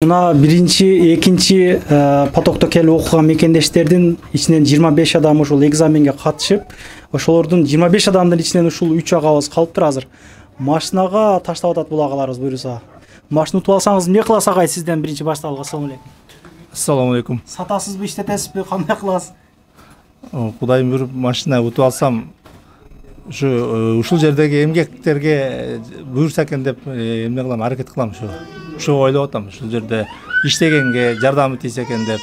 Мына биринчи, экинчи потокто келип окуган мекендештердин ичинен 25 адам ушул экзаменге катышып, ошолордун 25 адамдын ичинен ушул 3 агабыз калыптыр азыр. Машинага таштап атат бул агаларыбыз буюрса. Машина утуп алсаңыз эмне кыласыз агай сизден биринчи башталып? Ассаламу алейкум. Ассаламу алейкум. Сатасызбы, иштетесизби, кандай кыласыз? Кудайым буйруп машина утуп алсам, ушул жердеги эмгектерге буйрса экен деп эмне кылам, аракет кылам ушу ойлоп атам. Ушул жерде иштегенге жардамы тийсе экен деп,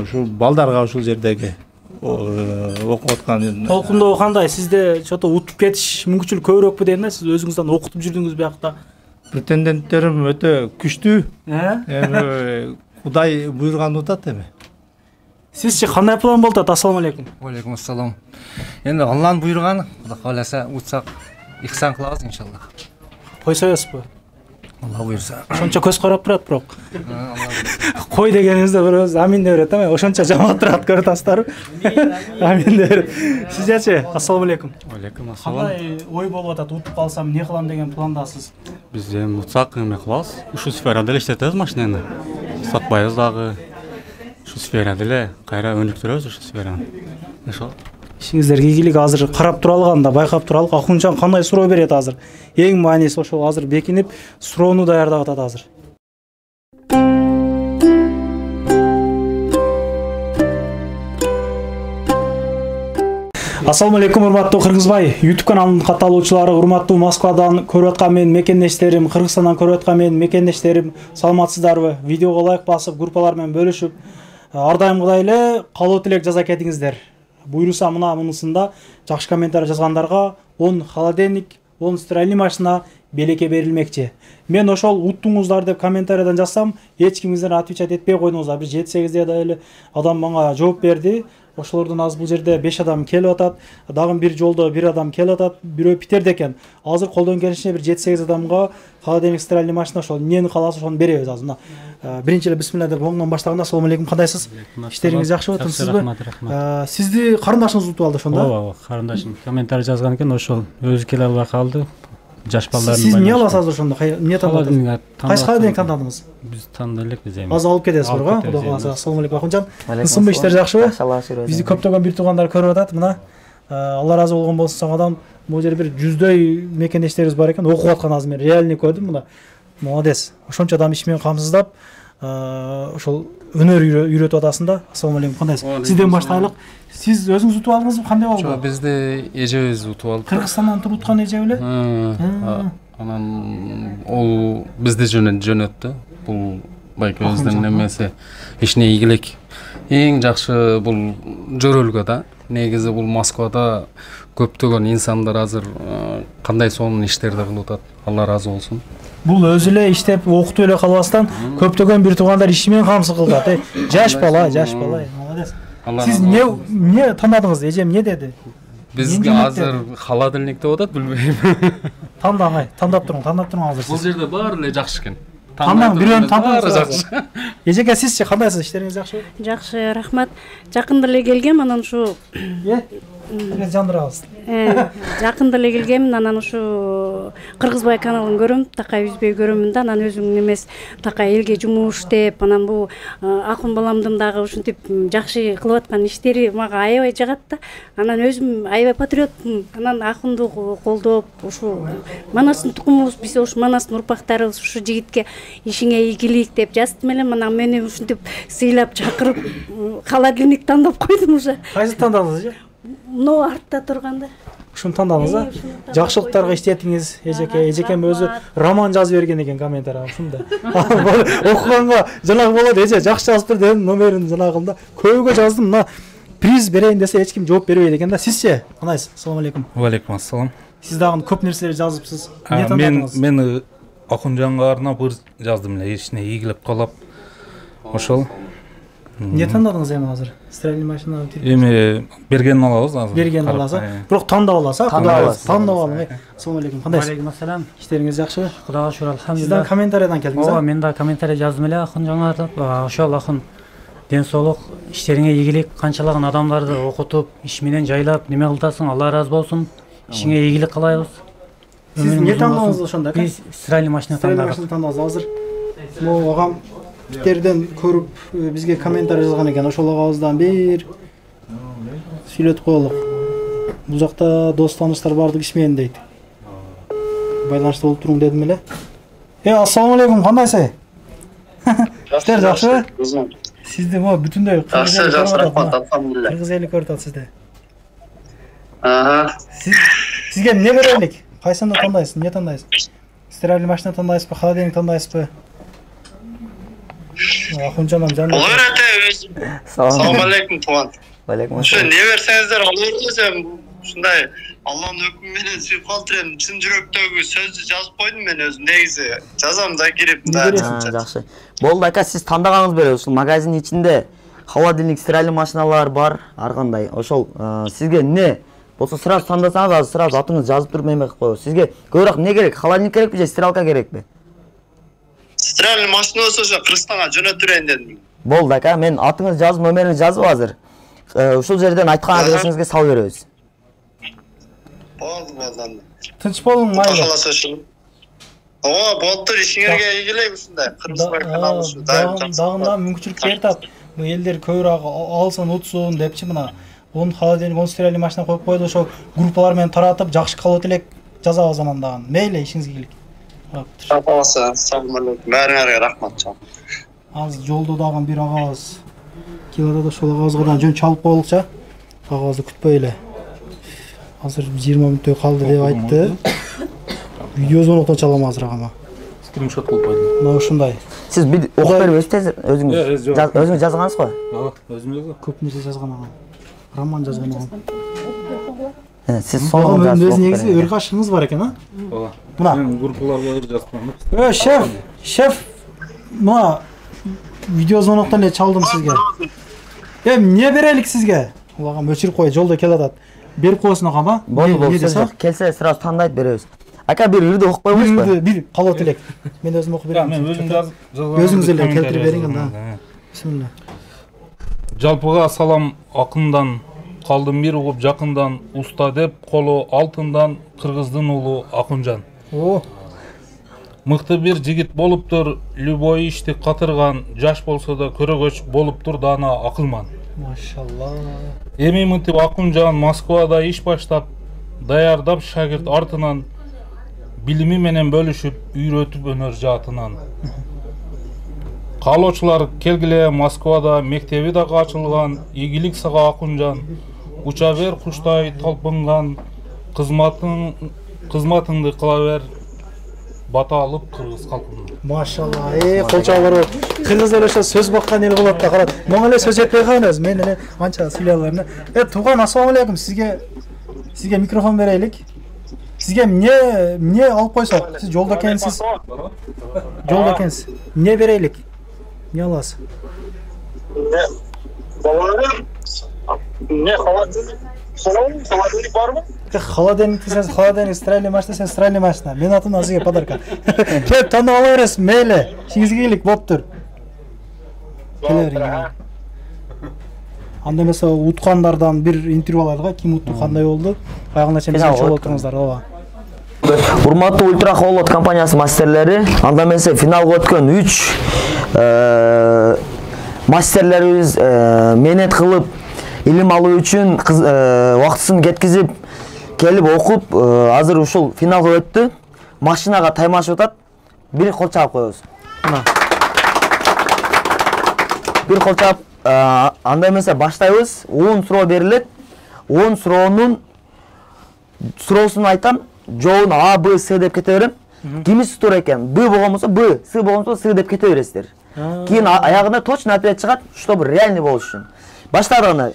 ушул балдарга ушул жердеги окуп аткан. Толкундоо кандай? Сизде чото утуп кетиш мүмкүнчүлүк көбүрөкпү дейм да? Сиз өзүңүздөн окутуп жүрдүңүз биякта. Претенденттерим өтө күчтүү. Кудай буйруганды утат эми. Сизчи кандай план болуп атат? Ассаламу алейкум. Алейкум ассалам. Енді Алланың бұйырғаны, Құдай қаласа утсақ, ихсан кылабыз иншаллах. Койсоңузбу? Алла буйырса. Ошончо көз карап турат бирок. Кой дегенибизде бир өз амин деп берет, эме? Ошончо жамаат турат көрүп атасыздарбы? Амин деп берет. Сиздерчи? Ассаламу алейкум. Алейкум ассалам. Кандай ой болуп атат? Утуп калсам эмне кылам деген пландасыз? Биз эми утсак эме кылабыз. Ушул сферада эле иштетебиз машинаны. Сатпайбыз дагы. Ушул сферада эле кайра өнүктүрөбүз ушул сфераны. Ошол. Ишиңиздерге ийгилик. Азыр карап тура алганда байкап туралык. Акунжан кандай суроо берет азыр? Эң мааниси ошол азыр бекинип, суроону даярдап атат азыр. Ассаламу алейкум, урматтуу Кыргызбай YouTube каналынын катталуучулары, урматтуу Москвадан көрүп аткан менин мекендештерим, Кыргызстандан көрүп аткан менин мекендештерим, саламатсыздарбы? Видеого лайк басып, группалар менен бөлүшүп, ар дайымгыдай эле каалоо тилек жаза кетиңиздер. Буйруса мунусунда жакшы комментарий жазгандарга 10 холодильник, 10 стиральный машина белекке берилмекчи. Мен ошол уттуңуздар деп комментарийдан жазсам, эч кимиңиздер отвечать этпей койдуңуздар. Бир 7-8 эле адам мага жооп берди. Ошолордун азыр бул жерде 5 адам келип атат. Дагы бир жолдо 1 адам келип атат. Бирөө Питерде экен. Азыр колдон келишинче бир 7-8 адамга холодильник стиральный машина ошол эмнени кааласа ошону беребиз азыр. Мына биринчи эле бисмилля деп оңдон баштаганда ассаламу алейкум, кандайсыз? Иштериңиз жакшыбы, тынчсызбы? Сизди карындашыңыз утуп алды ошондо? Ооба, карындашым комментарий жазган экен, ошол өзү келе албай калды. Жаш балдардын. Сиз эмне аласыз ошондо? Эмне тандадыңыз? Кайсы холодильник тандадыңыз? Биз тандап элекпиз эми. Азыр алып кетесиз го? Кудай кааласа. Ассаламу алейкум Акунжан. Тынчсызбы, иштер жакшыбы? Бизди көптөгөн бир туугандар көрүп атат. Мына Алла ыраазы болгон болсун сага. Бул жерде бир 100дөй мекендештерибиз бар экен. Окуп аткан азыр мен реальный көрдүм мына. Молодец. Ошончо адам иш менен камсыздап, ошол өнөр үйрөтүп атасың да. Ассаламу алейкум, кандайсыз? Сизден баштайлык. Сиз өзүңүз утуп алдыңызбы? Кандай болду? Жок, бизди эжебиз утуп алды. Кыргызстандан туруп уткан эже беле? Анан ол бизди жөнөттү. Бул байке өзүнүн немеси ишине ийгилик. Эң жакшы бул жөрөлгө да. Негизи бул Москвада көптөгөн инсандар азыр кандай сонун иштерди кылып атат. Алла ыраазы болсун. Бул өзү эле иштеп окутуп эле калбастан көптөгөн бир туугандар иши менен камсыз кылат. Жаш бала, молодец. Сиз эмне тандадыңыз? Эжем эмне деди? Бизге азыр холодильник деп атат, билбейм. Тандаңай, тандап туруң азыр. Бул жерде баары эле жакшы экен. Тандang, бирөөнү тандаңыз. Эжеке, сизчи кандайсыз? Иштериңиз жакшыбы? Жакшы, рахмат. Жакында эле келгем, анан ушу жандырабыз. Жакында эле келгем, анан ушу Кыргызбай каналын көрөм, такай үзбөй көрөмүн да, анан өзүң эмес такай элге жумуш деп, анан бу акын баламдын дагы ушинтип жакшы кылып аткан иштери мага аябай жагат да. Анан өзүм аябай патриотмун. Анан акынды колдоп, ушу Манастын тукумубуз, биз ушу Манастын урпактарыбыз, ушу жигитке ишиңе ийгилик деп жаздым эле. Анан мени ушинтип сыйлап чакырып холодильник тандап койдум уже. Кайсы тандадыңыз же? Но артта турганда. Ушуну тандадыңыз а? Жакшылыктарга иштетиңиз, эжеке. Эжекем өзү роман жазып берген экен комментарийга ушунда. Окуганга жанагы болот, эже жакшы жазыптыр дедим, номерин жанагы да. Көбүгө жаздым, мына приз берейин десе эч ким жооп бербейт экен да. Сизчи? Кандайсыз? Ассаламу алейкум. Алейкум ассалам. Сиз дагы көп нерселер жазыпсыз. Эмне тандадыңыз? Мен Акунжанга арнап жаздым эле, ишине ийгилеп калап. Ошол. Эмне тандадыңыз эми азыр? Стиральный машина эми бергенин алабыз азыр. Бергенин аласыз. Бирок тандап аласыз, а? Тандап алың. Ассаламу алейкум. Кандайсыз? Алейкум ассалам. Иштериңиз жакшыбы? Кудайга шүгүр, Сизден алхамдулилlah. комментарийдан келдиңиз, а? Ооба, мен да комментарий жаздым эле Акунжанга. Ошол акын ден соолук, иштериңе ийгилик, канчалаган адамдарды окутуп, иш менен жайлап, неме кылтасың, Алла ыраазы болсун. Ишиңе ийгилик кылайбыз. Сиз эмне тандадыңыз ошондо? Биз стиральный машина тандадык. Азыр Могу агам Twitter'den көрүп бизге комментарий жазган экен. Ошол агабыздан бир сүйлөтүп коелук. Бул жакта дос тааныштар бардык ишмен дейт. Байланышта болуп туруң дедим эле. Ассаламу алейкум, кандайсыз? Иштер жакшыбы? Сизди мо бүтүндөй кыргыз эли көрүп атат сизди. Сизге эмне берелик? Кайсыны тандайсыз? Эмне тандайсыз? Стиральный машина тандайсызбы? Холодильник тандайсызбы? Ахунжанам жан. Assalomu alaykum tugan. Alaykum Shu ne bersеңиздер алырбыз эми ушундай Алланын өкүмү менен сүйүп калтырам. Чын жүрөктөгү сөздү жазып койдум мен өзүм. Негизи жазам да кирип мындай. Жакшы. Болду ака, сиз тандагаңыз беле ушул магазин ичинде холодильник, стиральный машиналар бар, ар кандай. Ошол сизге эмне болсо сразу тандасаңыз, азыр сразу атыңызды жазып туруп эме кылып коебуз. Сизге көбүрөөк эмне керек? Холодильник керекпи же стиралка керекпи? Стиральный машина болсо ошо Кыргызстанга жөнөтүрөйүн дедим. Болду ака, мен атыңызды жазып, номериңизди жазып азыр. Ушул жерден айткан адресиңизге салып беребиз. Болду. Тынч болуң, майлы. Болду, ишиңерге ийгилек ушундай. Кыргызбай каналы ушу дагында мүмкүнчүлүк берип, бул элдер көбүрөөк алсын, утсун депчи мына. Onun холодильник, onun стиральный машина коюп койду, ошо группалар менен таратып, жакшы калып элек жазабыз анан дагы. Мейли, ишиңизге ийгилик. Assalomu alaykum. Баарыңарга рахмат. Азыр жолдо дагы бир агабыз келатат, ошол агабызга да жөн чалып коелукчу. Агабызды күтпөй эле. Азыр 20 мүнөттөй калды деп айтты. Видео звоноктон чалам азыр агама. Скриншот кылып койдум. Мына ушундай. Сиз бир окуп бербейсизби өзүңүз? Өзүңүз жазгансыз го? Өзүм жазгам. Көп нерсе жазган агам. Роман жазган агам. Сиз сонун жазып. Өзү негизи өркашыңыз бар экен, а? Ооба. Мына группаларга жазгам. Шеф. Мына видео звоноктон эле чалдым сизге. Эмне берелик сизге? Бул агам өчүрүп кой, жолдо келатат. Берип коесуң агам, а? Болду, келсе сразу тандайт беребиз. Ака бир үрдү окуп койбойсузбу? Бир калып элек. Мен өзүм окуп берем. Мен өзүм жазып. Өзүңүз эле келтирип бериң да. Бисмилла. Жалпыга салам, акындан калдым бир угуп жакындан, уста деп колу алтындан кыргыздын уулу Акунжан. Мыкты бир жигит болуптур, любой ишти катырган, жаш болсо да көрөгөч болуптур даана акылман. Машалла. Эми мынтип Акунжан Москвада иш баштап, даярдап шагирт артынан, билими менен бөлүшүп, үйрөтүп өнөр жаатынан. Каалоочулар келгиле, Москвада мектеби дагы ачылган, ийгилик сага Акунжан. Уча бер куштай талпынган, кызматыңды кыла бер, бата алып кыргыз калкына. Машалла, кол чабар. Кыргыз эле ошо сөз баккан эл болот да, карат. Моң эле сөз жетпей калабыз. Мен эле анча сүйлөйлөрүн. Тууган, ассаламу алейкум. Сизге микрофон берелик. Сизге эмне алып койсок? Сиз жолдо экенсиз. Эмне берелик? Эмне аласыз? Не, холодильник барбы? Холодильник десеңиз, холодильник, стиральный машина десеңиз, стиральный машина. Мен атымдан сизге подарка. Кеп тандап ала бересиз, мейли. Ишиңизге ийгилик болуптур. Келе бериң. Анда эмесе уткандардан бир интервью алайлык, а ким утту, кандай болду? Аягына чейин чогуу отуруңуздар, ооба. Урматтуу Ультра Холод компаниясы мастерлери, анда эмесе финалга өткөн 3 мастерлерибиз менет кылып илим алуу үчүн убактысын кеткизип келип окуп азыр ушул финалга өттү. Машинага таймашып атат. Бир кол чаап коебуз. Мына. Бир кол чаап анда эмесе баштайбыз. 10 суроо берилет. 10 суроонун суроосун айтам. Жоон А, Б, С деп кете берем. Кимиси туура экен? Б болгон болсо Б, С болгон болсо С деп кете бересиздер. Кийин аягында точно ответ чыгат, чтобы реальный болуш үчүн. Баштадык аны.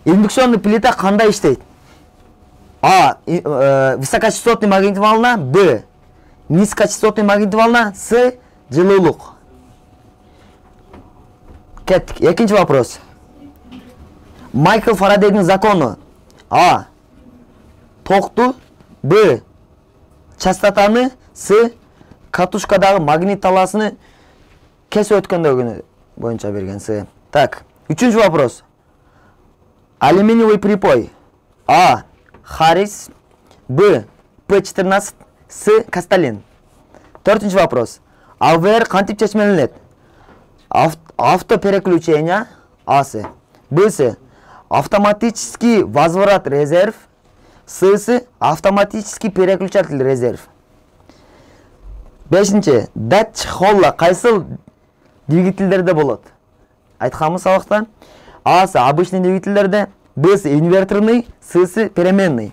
Индукционный плита кандай иштейт? А. Высокочастотный магнит волна. Б. Низкочастотный магнит волна. С. Жылуулук. Кеттик. Экинчи вопрос. Майкл Фарадейдин закону. А. Токту. Б. Частотаны. С. Катушкадагы магнит талаасыны кесип өткөндөгүнү боюнча берген. С. Так. Үчүнчү вопрос. Алюминиевый припой. А. Харрис. Б. П14. С. Касталин. Төртүнчү вопрос. АВР кантип чечмеленет? Автопереключение Асы. Бсы автоматический возврат резерв. Ссы автоматический переключатель резерв. Бешинчи, датчик холла кайсыл двигательдерде болот? Айтканбыз сабакта. Асы обычный двигательдерде, Бсы инверторный, Ссы переменный.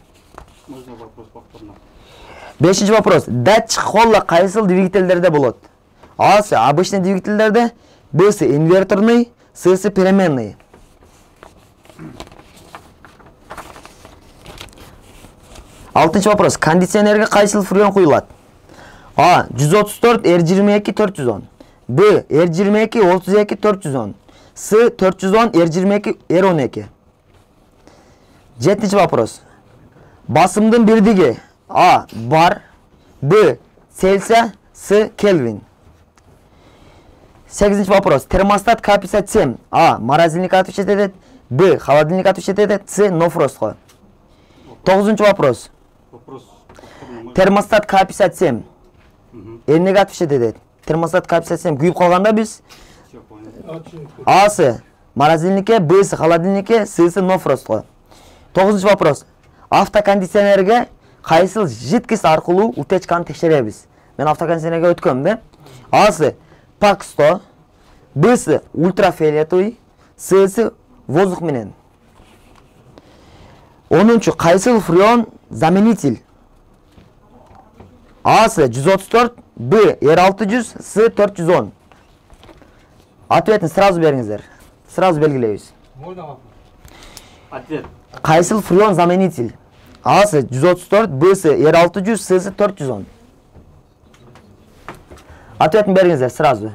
Бешинчи вопрос. Датчик холла кайсыл двигательдерде болот? Асы обычный двигательдерде, Бсы инверторный, Ссы переменный. Алтынчы вопрос. Кондиционерге кайсыл фреон куюлат? А. 134 R22 410. Б. R22 32 410. С. 410 R22 R12. Жетинчи вопрос. Басымдын бирдиги. А. Бар. Б. Цельсия. С. Кельвин. Сегизинчи вопрос. Термостат K57. А. Морозильник отвечать этет. Б. Холодильник отвечать этет. С. Нофростко. Тогузунчу вопрос. Термостат K57. Эмнеге отвечать этет? Термостат K57 күйүп калганда биз Асы морозильникке, Бсы холодильникке, Ссы нофростко. Тогузунчу вопрос. Автокондиционерге кайсыл жидкость аркылуу утечканы текшеребиз? Мен автокондиционерге өткөм да. Асы пак 100, Бсы ультрафиолетовый, Ссы воздух менен. 10-чу кайсыл фреон заменитель? Асы 134, Б. R600, С. 410. Ответini сразу бериңиздер. Сразу белгилейбиз. Ответ. Кайсыл фреон заменитель? Асы 134, Бсы R600, Ссы 410. Ответini бериңиздер сразу.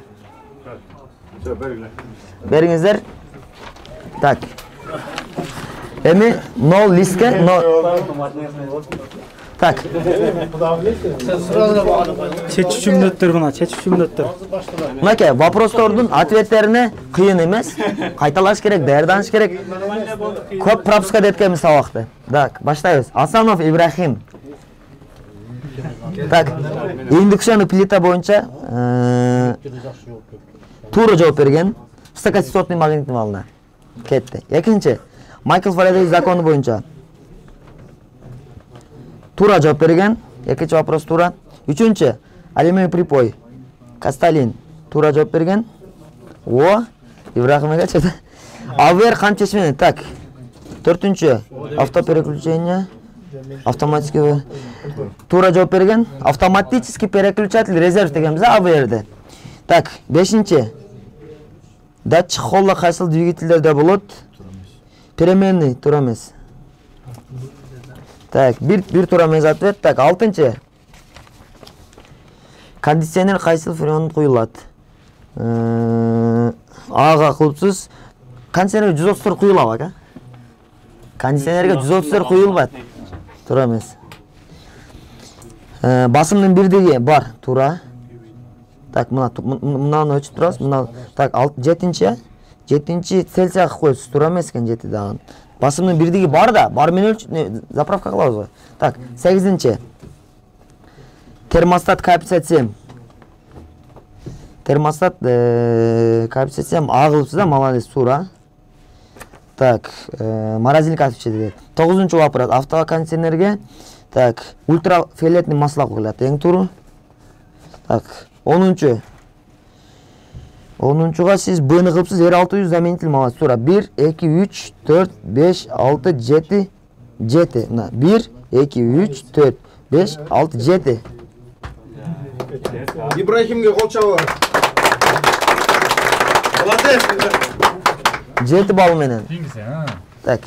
Бериңиздер. Так. Эми 0 листке, 0. Так. Чечүүчү мүнөттөр мына, чечүүчү мүнөттөр. Мынакей, вопростордун ответтерине кыйын эмес. Кайталаш керек, даярданыш керек. Көп пропуска эткенбиз сабакты. Так, баштайбыз. Асанов Ибрахим. Так, индукцион плита боюнча туура жооп берген. Высокочастотный магнитный волна. Кетти. Экинчи, Майкл Фарадей закону боюнча туура жооп берген. Экинчи вопрос туура. Үчүнчү, алюминий припой. Касталин туура жооп берген. О, Ибрахимге чыды. АВР канча чечмеленет? Так. Төртүнчү, автопереключение. Автоматический туура жооп берген. Автоматический переключатель резерв дегенбиз АВРде. Так, бешинчи. Датчик холла кайсыл двигательдерде болот? Переменный туура эмес. Так, бир туура эмес ответ. Так, алтынчы. Кондиционер кайсыл фреон куюлат? Ага кылыпсыз. Кондиционерге 134 куюлабак, а? Кондиционерге 134 куюлбайт. Туура эмес. Басымдын бирдиги бар, туура. Так, мынаны өчүп турабыз. Мына так, 7-нчи. 7-нчи Цельсия коесуз, туура эмес экен 7 дагы. Басымдын бирдиги бар да, бар менен заправка кылабыз го. Так, 8-нчи. Термостат K57. Термостат K57 агылыпсыз да, молодец, туура. Так, морозильник отвечает этет. 9-нчу вопрос. Автокондиционерге так, ультрафиолетный масло коюлат. Эң туура. Так, 10-нчу. 10-нчуга сиз Бны кылыпсыз, R600 заменитель молодец, туура. 1 2 3 4 5 6 7 7. Мына 1 2 3 4 5 6 7. Ибрахимге кол чабуу. Молодец. 7 балл менен. Так.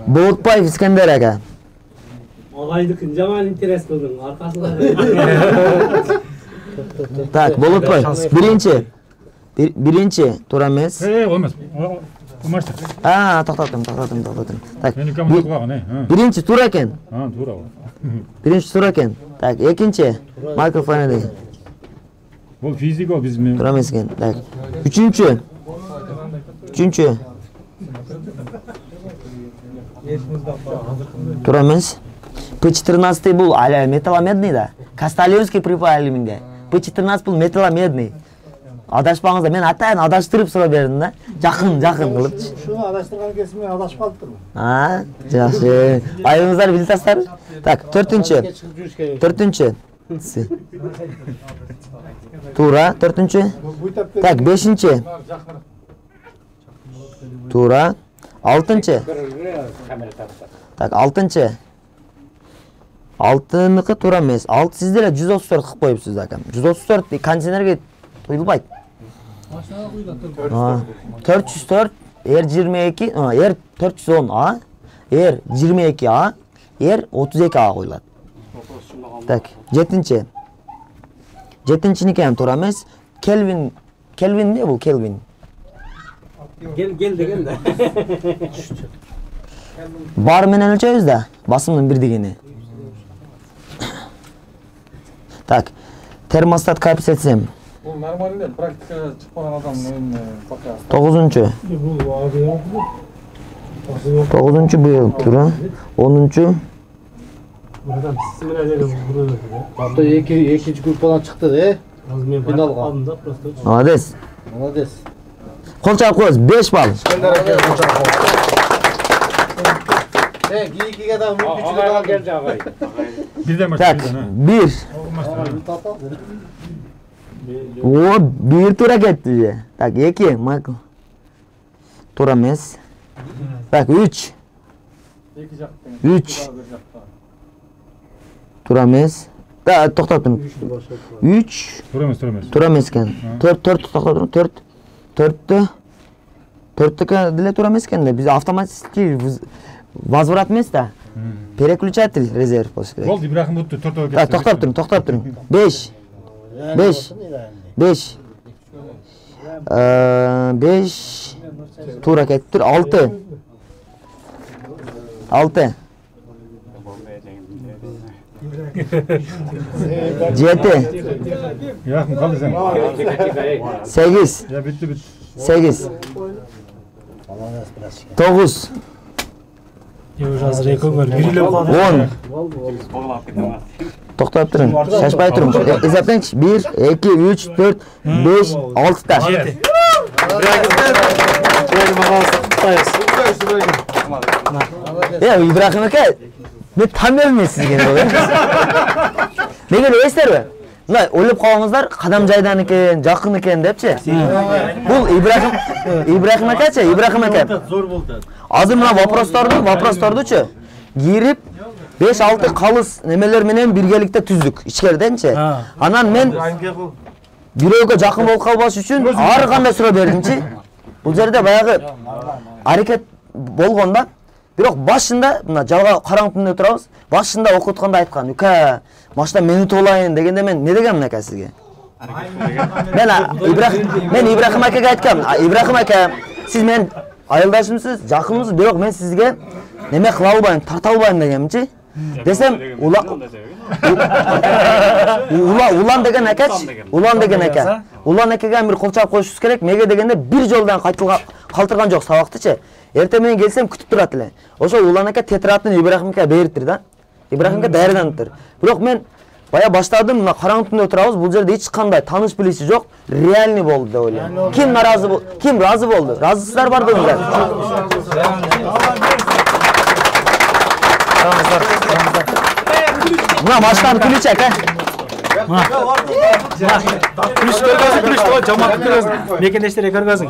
Болотбаев Искендер ага. Алайдыкын жаман интерес кылдың, аркасында. Так, Болотбаев. Биринчи туура эмес. Эмес. Токтотум. Так. Биринчи туура экен. Туура. Биринчи туура экен. Так, экинчи Майкл Фарадей. Бул физика биз мен. Туура эмес экен. Так. Үчүнчү. Туура эмес. P14 бул металломедный да. Кастальевский припай илиминде. P14 бул металломедный. Адашпаңыздар, мен атайын адаштырып суроо бердим да. Жакын кылыпчы. Шуну адаштырган кезиме адашып калыптырмын. Жакшы. Айыңыздар билип тастар. Так, 4-чү. Туура, 4-чү. Так, 5-чи. Туура. 6-чы. Так, 6-чы. 6-ныкы туура эмес. 6 сиздер 134 кылып коюпсуз акам. 134 кондиционерге туюлбайт. 404 R22, R410A, R22A, R32A коюлат. Так, 7-чи. 7-чиники ham туура эмес. Kelvin эмне бул Kelvin? Gel деген да. Бар менен өлчөбүз да, басымдын 1 дегени. Так, термостат коэффициент. Бул нормально, практикага чыкпаган адамдын пока. 9-чу. 9-чу быйыл тура. 10-чу. Бапта экинчи группадан чыкты да. Финалга. Молодец. Молодец. Кол чаап коебуз, 5 балл. Кийинкиге да мүмкүнчүлүк келди агай. Так, 1. О, 1 тура кетти же. Так, 2, Майкл. Тура эмес. Так, 3. 3. Тура эмес. Да, токтоп туруң. 3. Тура эмес экен. 4 токтоп туруң. 4. 4 деле тура эмес экен да. Биз автоматически возврат эмес да. Переключатель резерв болуш керек. Болду, Ибрахим бутtu 4 кетти. Токтоп туруң. 5. 5 тура кетти. 6. 6. 7. Ибрахим калды сен. 8. Ya bitti. 8. 9. Уже азыр экөңөр бирилеп калды. 10. Токтоп туруң. Шашпай туруң. Эсептеңчи. 1, 2, 3, 4, 5, 6 та. 7. Ибрахим ака, мен танбаймын сизге деп. Неге элестерби? Мына ойлоп калгаңыздар, кадам жайдан экен, жакын экен депчи. Бул Ибрахим акачы, Ибрахим ака. Зор болду. Азыр мына вопростардычы кирип 5-6 калыс немелер менен биргеликте түздүк ичкериденчи. Анан мен бирөөгө жакын болуп калбаш үчүн ар кандай суроо бердимчи. Бул жерде баягы аракет болгон да. Бирок башында мына жалга караңгы түндө турабыз. Башында окутканда айткан, "Үка, машина мен утуп алайын" дегенде мен не дегенмин ака сизге? Мен Ибрахим акага айткам, "Ибрахим ака, сиз мен айылдашымсыз, жакынбыз, бирок мен сизге неме кыла албайм, тарта албайм" дегенмчи. Десем, улан деген акачы, улан деген ака. Улан акага бир кол чаап коюшубуз керек. Неге дегенде бир жолдан калтырган жок сабактычы. Эртең менен келсем күтүп турат эле. Ошо улан ака тетратын Ибрахим ака бериптир да. Ибрахим ака даярдантыр. Бирок мен бая баштадым, мына караңгы түндө турабыз. Бул жерде эч кандай тааныш билиши жок, реальный болду деп ойлойм. Ким наразы болду? Ким разы болду? Разысыздар бардыңыздар. Мына машинаны күлүч ака. Күлүш көргөзүң, күлүш жамаат көргөзүң. Мекендештерге көргөзүң.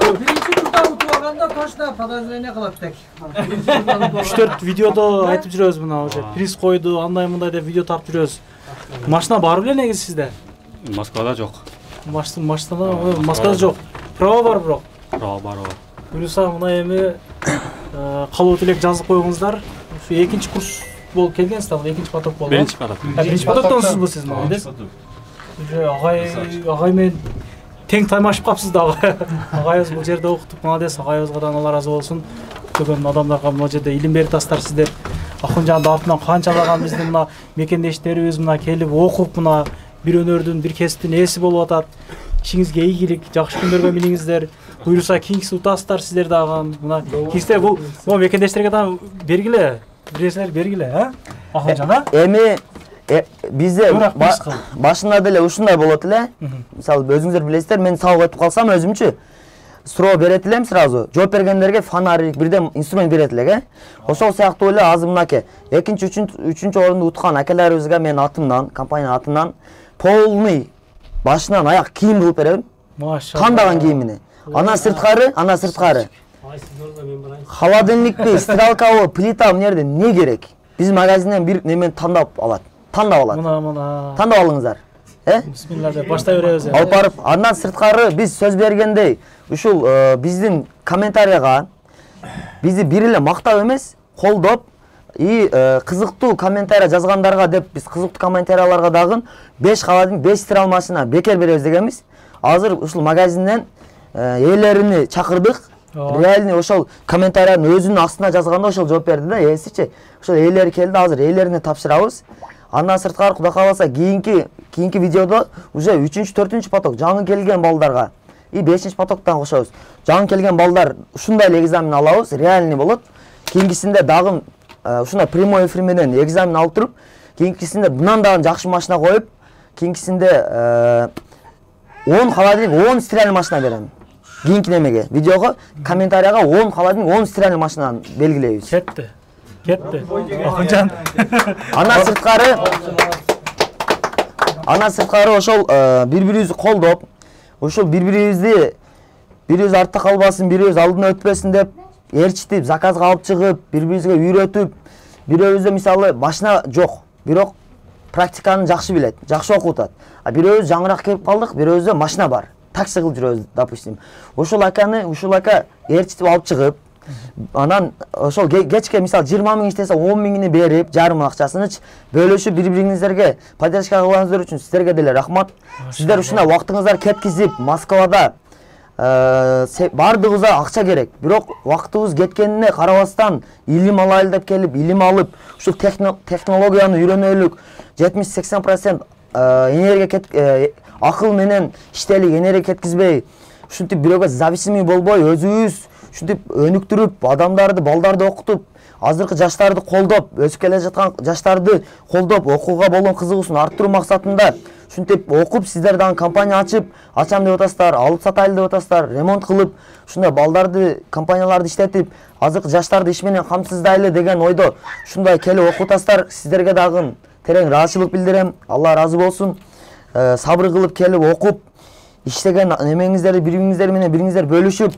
Биринчи турда утуп алганда точно подозрение кылат тек. 3-4 видеодо айтып жүрөбүз мына уже. Приз койду, андай мындай деп видео тартып жүрөбүз. Машина бар беле негизи сизде? Москвада жок. Москвада жок. Права бар бирок. Права бар. Плюса мына эми калуу тилек жазып койгуңуздар. Ушу экинчи курс болуп келгенсиз, экинчи поток болду. Биринчи поток. Биринчи потоктонсузбу сиз молодец. Уже агай мен тең таймашып капсыз да. Агайыбыз бул жерде окутуп, молодец. Агайыбыздан Алла разы болсун. Көптөгөн адамдарга мына жерде илим берип тастар сиздер. Акынжандын артынан канчалаган биздин мына мекендештерибиз мына келип окуп мына бир өнөрдүн, бир кесиптин ээси болуп атат. Ишиңизге ийгилик, жакшы күндөргө миниңиздер. буюрса кийинкиси утасыздар сиздер дагы. Мына кийинкисте бул мекендештерге дагы бергиле. Биресилер бергиле, а? Акылжан, а? Эми бизде башында деле ушундай болот эле. Мисалы өзүңүздөр билесиздер, мен сабак өтүп калсам өзүмчү суроо берет элем сразу. Жооп бергендерге фонарик, бирден инструмент берет элек, Ошол сыяктуу эле азыр мынакей 2-3 орунду уткан акелерибизге мен атымдан, компания атынан полный башынан аяк кийим кылып берем. Машалла. Тандаган кийимини. Анан сырткары. Холодильникти, стрелкабы, плита эмнерде не керек? Биз магазинден бир немени тандап алат. Мына. Тандап алыңыздар. Бисмилла деп баштай беребиз. Алып барып, андан сырткары биз сөз бергендей, ушул биздин комментарийга бизди бир эле мактап эмес, колдоп и кызыктуу комментарий жазгандарга деп биз кызыктуу комментарияларга дагы 5 холодильник, 5 стиралмашина бекер беребиз дегенбиз. Азыр ушул магазинден ээлерини чакырдык. Реально ошол комментариянын өзүнүн астына жазганда ошол жооп берди да, эсичи. Ошол ээлери келди, азыр ээлерине тапшырабыз. Андан сырткары Кудай кааласа кийинки видеодо уже 3-4 поток жаңы келген балдарга и 5 потоктан кошобуз. Жаңы келген балдар ушундай эле экзамен алабыз, реальный болот. Кийинкисинде дагы ушундай прямой эфир менен экзамен алып туруп, кийинкисинде мындан дагы жакшы машина коюп, кийинкисинде 10 холодильник, 10 стиральный машина берем. Кийинки немеге, видеого, комментарийга 10 холодильник, 10 стиральный машинаны белгилейбиз. Кетти. Акынжан. Андан сырткары ошол бири-бирибизди колдоп, ошол бири-бирибиз артта калбасын, бирибиз алдына өтпөсүн деп ээрчитип, заказга алып чыгып, бири-бирибизге үйрөтүп, бирөөбүздө мисалы машина жок, бирок практиканы жакшы билет, жакшы окутат. А бирөөбүз жаңыраак келип калдык, бирөөбүздө машина бар. Такси кылып жүрөбүз, допустим. Ушул ака ээрчитип алып чыгып, анан ошол кечке мисалы 20 миң иштесе 10 миңини берип, жарым акчасынычы бөлүшүп бири-бириңиздерге поддержка кылганыңыздар үчүн сиздерге деле рахмат. Сиздер ушундай убактыңыздар кеткизип, Москвада бардыгыбызга акча керек. Бирок убактыбыз кеткенине карабастан илим алайлы деп келип, илим алып, ушул технологияны үйрөнөлүк, 70-80% энергия акыл менен иштелик энергия кеткизбей, ушинтип бирөөгө зависимый болбой, өзүбүз ушинтип өнүктүрүп, балдарды окутуп, азыркы жаштарды колдоп, өсүп келе жаткан жаштарды колдоп, окууга болгон кызыгуусун арттыруу максатында ушинтип окуп, сиздер дагы компания ачам деп атасыздар, алып сатайлы деп атасыздар, ремонт кылып, ушундай балдарды, компанияларды иштетип, азыркы жаштарды иш менен камсыздайлы деген ойдо ушундай келип окутасыздар. Сиздерге дагы терең ыраазычылык билдирем. Алла ыраазы болсун. Сабыр кылып келип окуп, иштеген немеңиздерди бириңиздер менен бириңиздер бөлүшүп,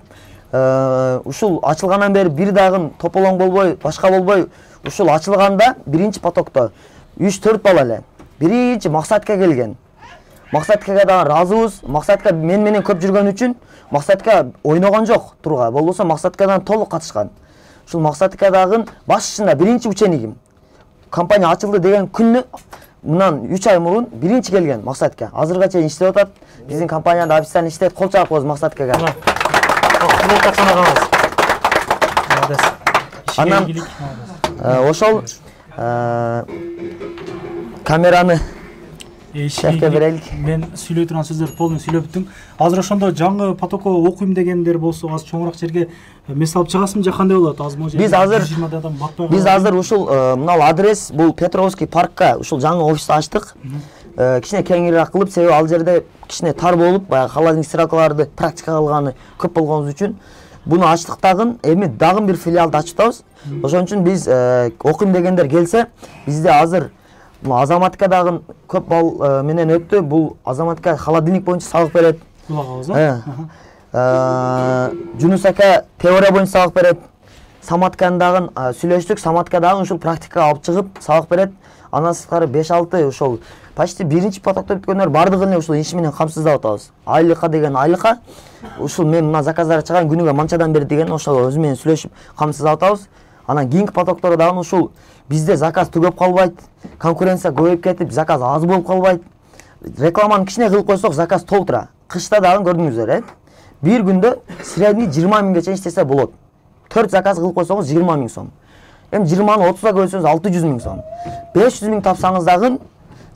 ушул ачылгандан бери бир дагы тополоң болбой, башка болбой, ушул ачылганда биринчи потокто 3-4 бала эле биринчи максатка келген. Максаткага дагы ыраазыбыз. Максатка менен көп жүргөн үчүн максатка ойногон жок турга. Болбосо максаткадан толук катышкан. Ушул максатка дагы башында биринчи учениким. Компания ачылды деген күнү мындан 3 ай мурун биринчи келген максатка. Азырга чейин иштеп атат. Биздин компанияда официально иштейт. Кол чаап коебуз максаткага. Анан ошол камераны шефке берелик. Мен сүйлөй турган сөздөрдү полный сүйлөп бүттүм. Азыр ошондо жаңы потокко окуйм дегендер болсо, азыр чоңураак жерге месел алып чыгасың же кандай болот? Биз азыр ушул мынал адрес, бул Петровский паркка ушул жаңы офис ачтык. Кичине кеңирээк кылып, себеби ал жерде кичине тар болуп, баягы холодильник стиралкаларды практика кылганы көп болгонубуз үчүн буну ачтык дагы, эми дагы бир филиалды ачып атабыз. Ошон үчүн биз окуйм дегендер келсе, бизде азыр азаматка дагы көп бал менен өттү. Бул азаматка холодильник боюнча сабак берет. Жунус ака теория боюнча сабак берет. Саматканы дагы сүйлөштүк. Саматка дагы ушул практикага алып чыгып сабак берет. Андан сырткары 5-6 ошол почти биринчи потокто бүткөндөр бардыгын эле ушул иш менен камсыздап атабыз. Айлыкка деген айлыкка ушул мен мына заказдар чыган күнүгө манчадан бери деген ошол өзү менен сүйлөшүп камсыздап атабыз. Анан кийинки потоктору дагы ушул бизде заказ түгөп калбайт, конкуренция көбөйүп кетип, заказ аз болуп калбайт. Рекламаны кичине кылып койсок, заказ толтура. Кышта дагы көрдүңүздөр, бир күндө средний 20 миңге чейин иштесе болот. 4 заказ кылып койсоңуз 20 миң сом. Эми 20-ны 30-га бөлсөңүз 600 миң сом. 500 миң тапсаңыз дагы,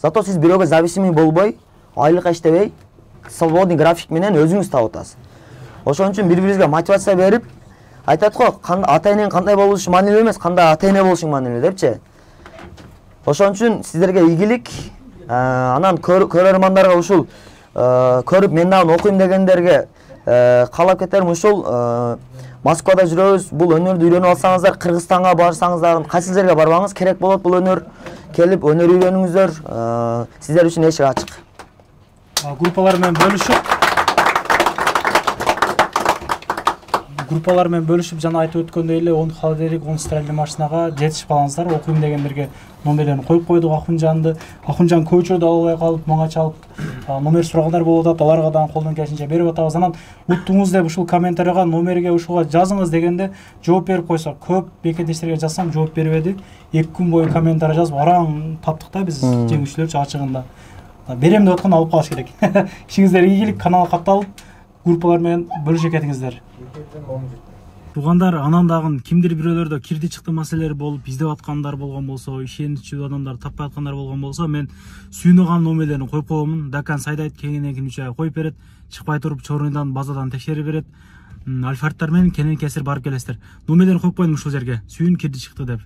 зато сиз бирөөгө зависимый болбой, айлыкка иштебей, свободный график менен өзүңүз таап атасыз. Ошон үчүн бири-бирибизге мотивация берип, айтат го, ата энең кандай болушу маанилүү эмес, кандай ата эне болушуң маанилүү депчи. Ошон үчүн сиздерге ийгилик, анан көрөрмандарга ушул көрүп мен дагы окуйм дегендерге каалап кетерим ушул Москвада жүрөбүз, бул өнөрдү үйрөнүп алсаңыздар, Кыргызстанга барсаңыздар, кайсы жерге барбаңыз, керек болот бул өнөр. Келип өнөр үйрөнүңүздөр, сиздер үчүн эшик ачык. Группалар менен бөлүшүп жана айтып өткөндөй эле 10 холодильник, 10 стиральный машинага жетишип калыңыздар. Окуйм дегендерге номерлерин коюп койдук Акунжанды. Акунжан көп учурда албай калып, мага чалып номер сурагандар болуп атат. Аларга дагы колдон келишинче берип атабыз. Анан уттуңуз деп ушул комментарийга номерге ушуга жазыңыз дегенде жооп берип койсо, көп бекетештерге жазсам жооп бербеди. 2 күн бою комментарий жазып араң таптык да биз жеңүүчүлөрчү ачыгында. Берем деп атканда алып калыш керек. Ишиңиздер ийгилик, каналга катталып, группалар менен бөлүшө кетиңиздер. Тугандар, анан дагы кимдир бирөөлөрдө кирди чыкты маселелер болуп, издеп аткандар болгон болсо, ишеничүү адамдар таппай аткандар болгон болсо, мен сүйүнөган номерлерин коюп коемун. Дакан Сайдайт кеңинен кимче коюп берет, чыкпай туруп Чорныйдан базадан текшерип берет. Альфардтар менен кенен кесир барып келесиздер. Номерлерин коюп койдум ушул жерге. Сүйүн кирди чыкты деп.